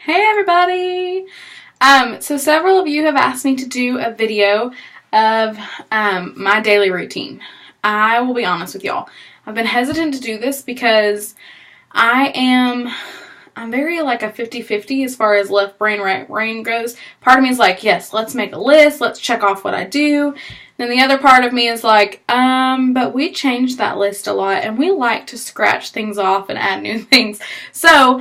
Hey everybody! So several of you have asked me to do a video of my daily routine. I will be honest with y'all. I've been hesitant to do this because I'm very like a 50-50 as far as left brain, right brain goes. Part of me is like, yes, let's make a list, let's check off what I do. Then the other part of me is like, but we changed that list a lot and we like to scratch things off and add new things. So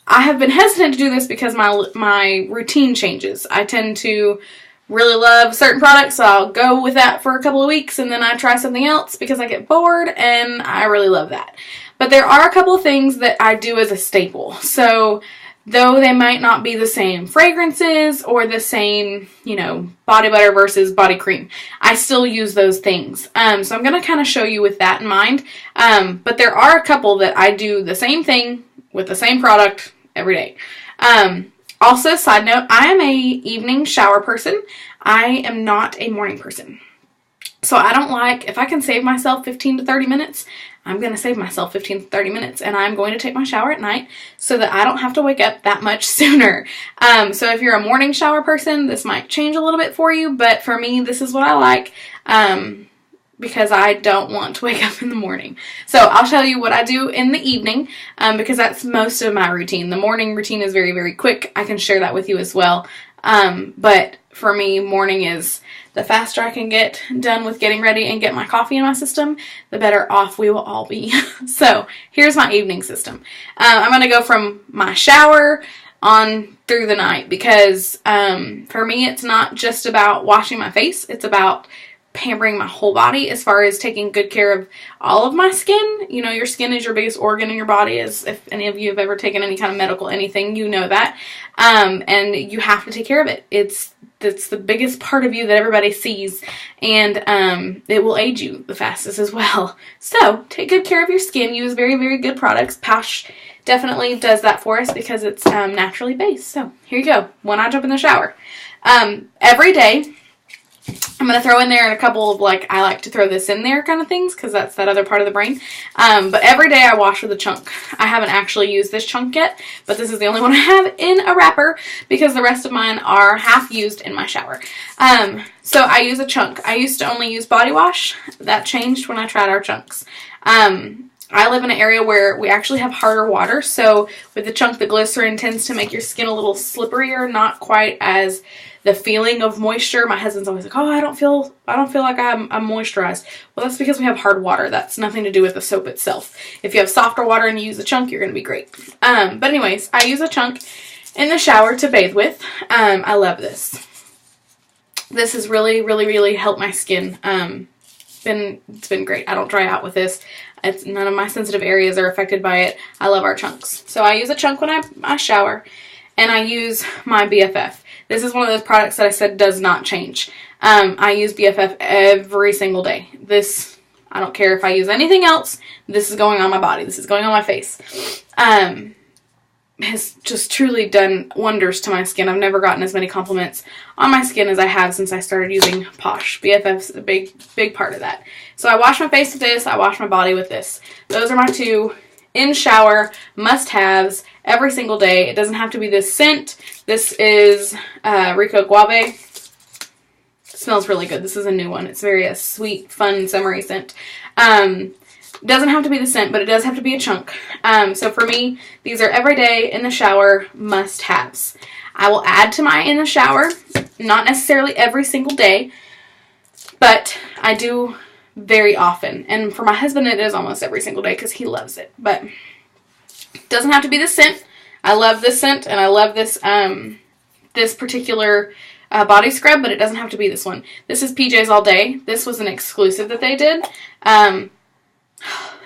I have been hesitant to do this because my routine changes. I tend to really love certain products, so I'll go with that for a couple of weeks and then I try something else because I get bored and I really love that. But there are a couple of things that I do as a staple. So though they might not be the same fragrances or the same, body butter versus body cream, I still use those things. So I'm going to kind of show you with that in mind. But there are a couple that I do the same thing with the same product every day. Also, side note, I am a evening shower person. I am not a morning person. So I don't like, if I can save myself 15 to 30 minutes, I'm going to save myself 15 to 30 minutes and I'm going to take my shower at night so that I don't have to wake up that much sooner. So if you're a morning shower person, this might change a little bit for you, but for me, this is what I like. Because I don't want to wake up in the morning. So I'll tell you what I do in the evening because that's most of my routine. The morning routine is very, very quick. I can share that with you as well. But for me, morning is the faster I can get done with getting ready and get my coffee in my system, the better off we will all be. So here's my evening system. I'm going to go from my shower on through the night because for me, it's not just about washing my face. It's about pampering my whole body as far as taking good care of all of my skin. Your skin is your biggest organ in your body. As if any of you have ever taken any kind of medical anything, you know that. And you have to take care of it. It's the biggest part of you that everybody sees, and it will age you the fastest as well. So take good care of your skin. Use very, very good products. Posh definitely does that for us because it's naturally based. So here you go. When I jump in the shower, every day, I'm going to throw in there a couple of I like to throw this in there kind of things because that's that other part of the brain. But every day I wash with a chunk. I haven't actually used this chunk yet, but this is the only one I have in a wrapper because the rest of mine are half used in my shower. So I use a chunk. I used to only use body wash. That changed when I tried our chunks. I live in an area where we actually have harder water, so with the chunk, the glycerin tends to make your skin a little slipperier, not quite as the feeling of moisture. My husband's always like, oh, I don't feel like I'm moisturized. Well, that's because we have hard water. That's nothing to do with the soap itself. If you have softer water and you use a chunk, you're going to be great. But anyways, I use a chunk in the shower to bathe with. I love this. This has really, really, really helped my skin. It's been great. I don't dry out with this. None of my sensitive areas are affected by it. I love our chunks. So I use a chunk when I shower, and I use my BFF. This is one of those products that I said does not change. I use BFF every single day. I don't care if I use anything else. This is going on my body. This is going on my face. Has just truly done wonders to my skin. I've never gotten as many compliments on my skin as I have since I started using Posh. BFF's a big, big part of that. So I wash my face with this. I wash my body with this. Those are my two in shower must-haves every single day. It doesn't have to be this scent. This is Rico Guave. It smells really good. This is a new one. It's very sweet, fun, summery scent. Doesn't have to be the scent, but it does have to be a chunk. So for me, these are every day in the shower must-haves. I will add to my in the shower, not necessarily every single day, but I do very often. And for my husband, it is almost every single day because he loves it. But it doesn't have to be the scent. I love this scent, and I love this this particular body scrub, but it doesn't have to be this one. This is PJ's All Day. This was an exclusive that they did.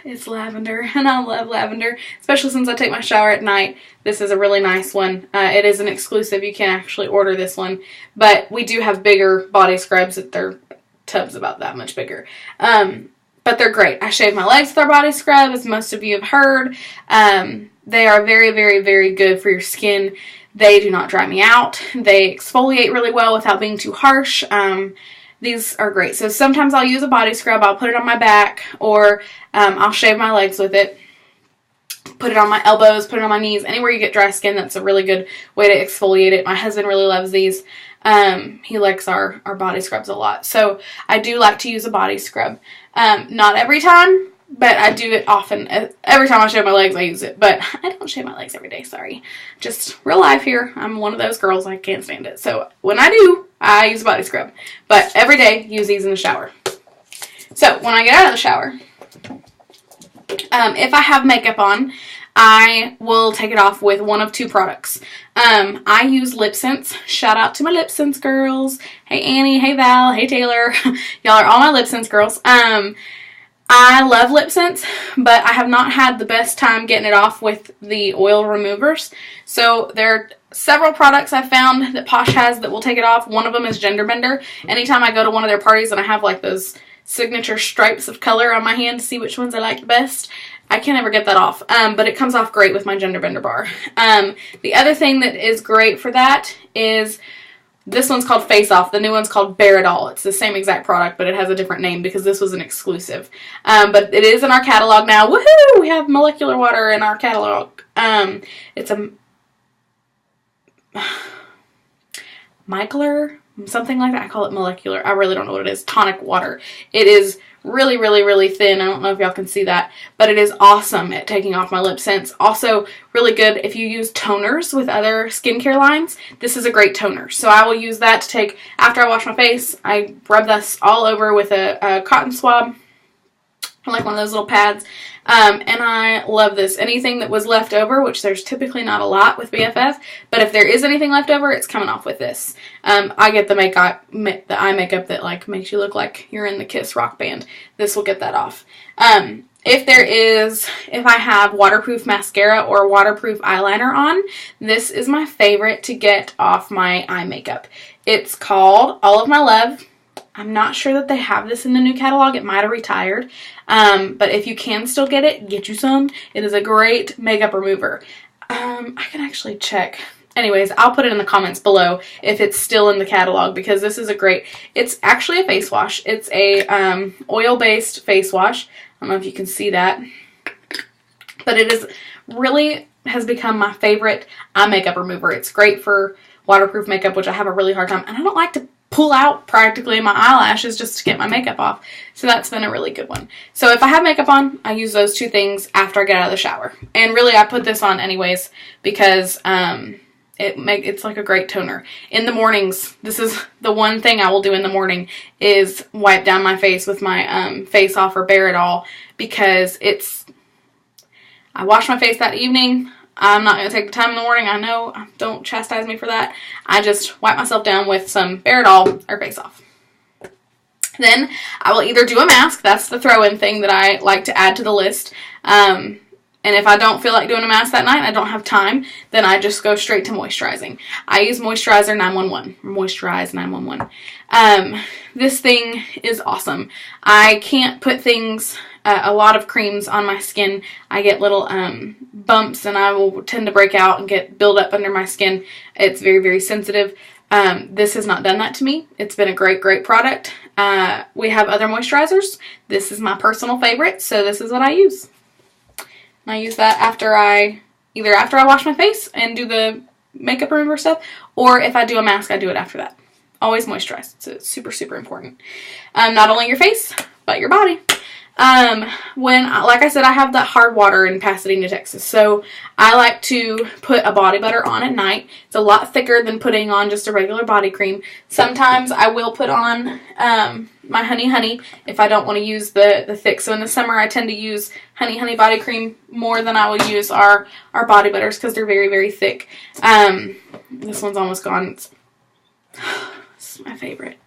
It's lavender, and I love lavender, especially since I take my shower at night. This is a really nice one. It is an exclusive. You can actually order this one, but we do have bigger body scrubs that their tub's about that much bigger. But they're great. I shave my legs with our body scrub, as most of you have heard. They are very, very, very good for your skin. They do not dry me out. They exfoliate really well without being too harsh. These are great. So sometimes I'll use a body scrub. I'll put it on my back, or I'll shave my legs with it. Put it on my elbows, put it on my knees, anywhere you get dry skin. That's a really good way to exfoliate it. My husband really loves these. He likes our body scrubs a lot. So I do like to use a body scrub. Not every time, but I do it often. Every time I shave my legs, I use it. But I don't shave my legs every day, sorry. Just real life here. I'm one of those girls. I can't stand it. So when I do, I use a body scrub. But every day, use these in the shower. So when I get out of the shower, if I have makeup on, I will take it off with one of two products. I use lip scents. Shout out to my lip scents girls. Hey Annie, hey Val, hey Taylor. Y'all are all my lip scents girls. I love lip scents, but I have not had the best time getting it off with the oil removers. So there are several products I found that Posh has that will take it off. One of them is Gender Bender. Anytime I go to one of their parties and I have like those signature stripes of color on my hand to see which ones I like the best, I can't ever get that off, but it comes off great with my Gender Bender bar. The other thing that is great for that is this one's called Face Off. The new one's called Bear It All. It's the same exact product, but it has a different name because this was an exclusive. But it is in our catalog now. Woohoo! We have molecular water in our catalog. It's a micellar, something like that. I call it molecular. I really don't know what it is. Tonic water. It is really, really, really thin. I don't know if y'all can see that, but it is awesome at taking off my lip scents. Also, really good if you use toners with other skincare lines. This is a great toner. So I will use that to take, after I wash my face, I rub this all over with a cotton swab, like one of those little pads. And I love this. Anything that was left over, which there's typically not a lot with BFF, but if there is anything left over, it's coming off with this. I get the eye makeup that like makes you look like you're in the Kiss rock band. This will get that off. If I have waterproof mascara or waterproof eyeliner on, this is my favorite to get off my eye makeup. It's called All of My Love. I'm not sure that they have this in the new catalog. It might have retired. But if you can still get it, get you some. It is a great makeup remover. I can actually check. Anyways, I'll put it in the comments below if it's still in the catalog because this is a great, it's actually a face wash. It's a oil-based face wash. I don't know if you can see that. But it is really has become my favorite eye makeup remover. It's great for waterproof makeup, which I have a really hard time. And I don't like to pull out practically my eyelashes just to get my makeup off. So that's been a really good one. So if I have makeup on, I use those two things after I get out of the shower. And really I put this on anyways because it's like a great toner. In the mornings, this is the one thing I will do in the morning is wipe down my face with my Face Off or Bear It All because I wash my face that evening. I'm not going to take the time in the morning. I know, don't chastise me for that. I just wipe myself down with some Bear It All or Face Off. Then I will either do a mask. That's the throw-in thing that I like to add to the list. And if I don't feel like doing a mask that night, I don't have time, then I just go straight to moisturizing. I use Moisturizer 911. Moisturize 911. This thing is awesome. I can't put things, a lot of creams on my skin. I get little bumps and I will tend to break out and get build up under my skin. It's very, very sensitive. This has not done that to me. It's been a great, great product. We have other moisturizers. This is my personal favorite, so this is what I use. And I use that either after I wash my face and do the makeup remover stuff, or if I do a mask, I do it after that. Always moisturize. It's super, super important. Not only your face, but your body. Like I said, I have that hard water in Pasadena, Texas, so I like to put a body butter on at night. It's a lot thicker than putting on just a regular body cream. Sometimes I will put on my Honey if I don't want to use the thick. So in the summer, I tend to use Honey body cream more than I will use our body butters because they're very, very thick. This one's almost gone. This is my favorite.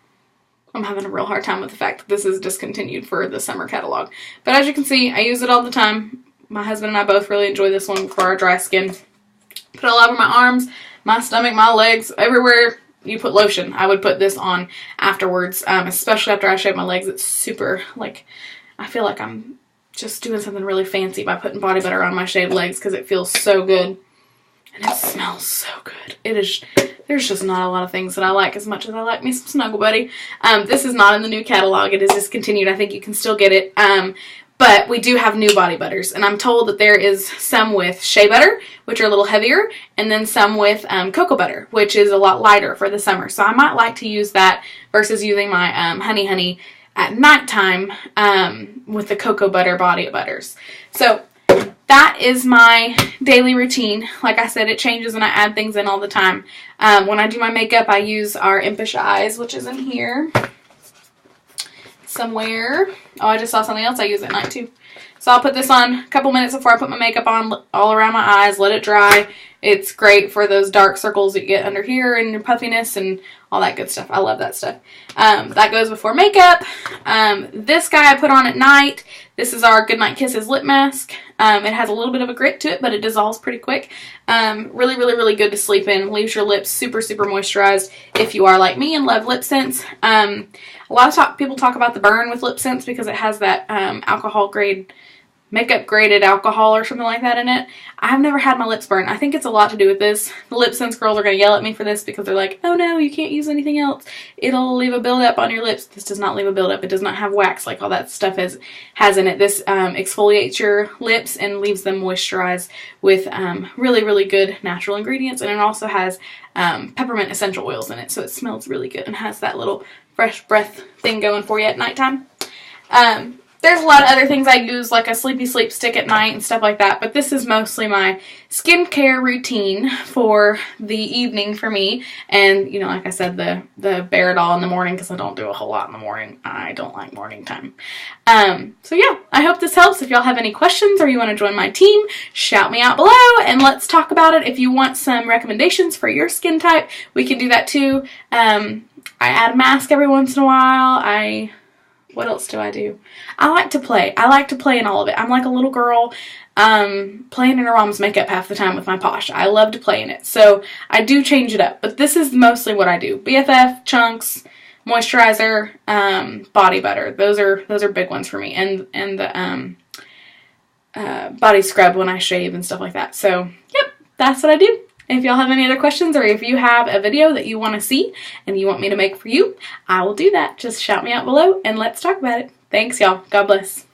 I'm having a real hard time with the fact that this is discontinued for the summer catalog. But as you can see, I use it all the time. My husband and I both really enjoy this one for our dry skin. Put it all over my arms, my stomach, my legs, everywhere you put lotion. I would put this on afterwards, especially after I shave my legs. It's super, like, I feel like I'm just doing something really fancy by putting body butter on my shaved legs because it feels so good. And it smells so good. There's just not a lot of things that I like as much as I like me some Snuggle Buddy. This is not in the new catalog. It is discontinued. I think you can still get it. But we do have new body butters, and I'm told that there is some with shea butter, which are a little heavier, and then some with cocoa butter, which is a lot lighter for the summer. So I might like to use that versus using my honey at nighttime with the cocoa butter body butters. So that is my daily routine. Like I said, it changes and I add things in all the time. When I do my makeup, I use our Impish Eyes, which is in here somewhere. Oh, I just saw something else I use at night too. So I'll put this on a couple minutes before I put my makeup on, all around my eyes, let it dry. It's great for those dark circles that you get under here and your puffiness and all that good stuff. I love that stuff. That goes before makeup. This guy I put on at night. This is our Goodnight Kisses lip mask. It has a little bit of a grit to it, but it dissolves pretty quick. Really, really, really good to sleep in. Leaves your lips super, super moisturized if you are like me and love lip scents. A lot of people talk about the burn with lip scents because it has that alcohol grade, makeup graded alcohol or something like that in it. I've never had my lips burn. I think it's a lot to do with this. The lip scents girls are going to yell at me for this because they're like, oh no, you can't use anything else. It'll leave a buildup on your lips. This does not leave a buildup. It does not have wax like all that stuff has in it. This exfoliates your lips and leaves them moisturized with really, really good natural ingredients. And it also has peppermint essential oils in it. So it smells really good and has that little fresh breath thing going for you at nighttime. There's a lot of other things I use, like a sleepy sleep stick at night and stuff like that, but this is mostly my skincare routine for the evening for me. And, you know, like I said, the bear it all in the morning because I don't do a whole lot in the morning. I don't like morning time. So yeah, I hope this helps. If y'all have any questions or you want to join my team, shout me out below and let's talk about it. If you want some recommendations for your skin type, we can do that too. I add a mask every once in a while. What else do I do? I like to play. I like to play in all of it. I'm like a little girl playing in her mom's makeup half the time with my Posh. I love to play in it. So I do change it up. But this is mostly what I do. BFF, chunks, moisturizer, body butter. Those are big ones for me. And the body scrub when I shave and stuff like that. So, yep, that's what I do. If y'all have any other questions or if you have a video that you want to see and you want me to make for you, I will do that. Just shout me out below and let's talk about it. Thanks, y'all. God bless.